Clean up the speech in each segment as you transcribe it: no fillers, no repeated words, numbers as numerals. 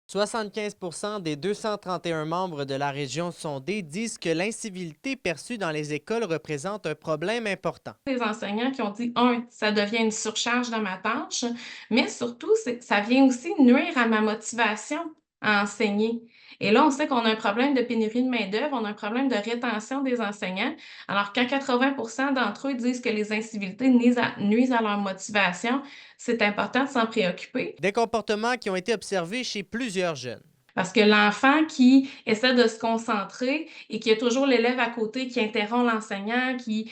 75% des 231 membres de la région sondée disent que l'incivilité perçue dans les écoles représente un problème important. Les enseignants qui ont dit, ça devient une surcharge dans ma tâche, mais surtout, ça vient aussi nuire à ma motivation à enseigner. Et là, on sait qu'on a un problème de pénurie de main-d'œuvre, on a un problème de rétention des enseignants. Alors, quand 80% d'entre eux disent que les incivilités nuisent à leur motivation, c'est important de s'en préoccuper. Des comportements qui ont été observés chez plusieurs jeunes. Parce que l'enfant qui essaie de se concentrer et qui a toujours l'élève à côté qui interrompt l'enseignant, qui,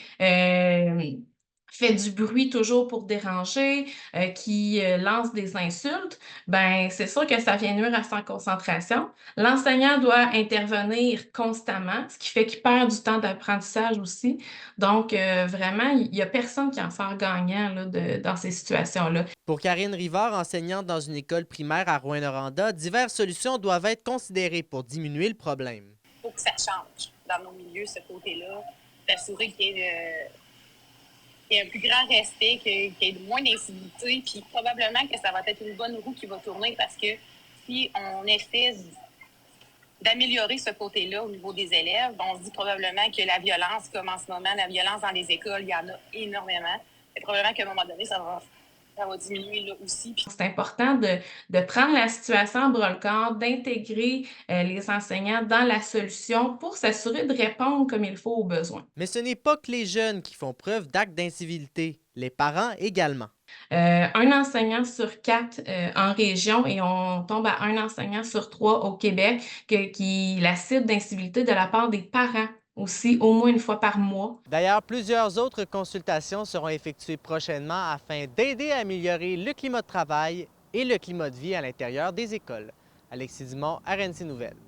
fait du bruit toujours pour déranger, qui, lance des insultes, ben, c'est sûr que ça vient nuire à sa concentration. L'enseignant doit intervenir constamment, ce qui fait qu'il perd du temps d'apprentissage aussi. Donc, vraiment, il y a personne qui en sort gagnant là, dans ces situations-là. Pour Karine Rivard, enseignante dans une école primaire à Rouyn-Noranda, diverses solutions doivent être considérées pour diminuer le problème. Il faut que ça change dans nos milieux, ce côté-là, d'assurer qu'il y ait un plus grand respect, qu'il y ait moins d'incivilité, puis probablement que ça va être une bonne roue qui va tourner parce que si on essaie d'améliorer ce côté-là au niveau des élèves, on se dit probablement que la violence, comme en ce moment, la violence dans les écoles, il y en a énormément. Et probablement qu'à un moment donné, ça va diminuer là aussi. C'est important de prendre la situation à bras-le-corps, d'intégrer, les enseignants dans la solution pour s'assurer de répondre comme il faut aux besoins. Mais ce n'est pas que les jeunes qui font preuve d'actes d'incivilité, les parents également. Un enseignant sur 4 en région et on tombe à un enseignant sur 3 au Québec qui la cible d'incivilité de la part des parents aussi, au moins une fois par mois. D'ailleurs, plusieurs autres consultations seront effectuées prochainement afin d'aider à améliorer le climat de travail et le climat de vie à l'intérieur des écoles. Alexis Dumont, RNC Nouvelles.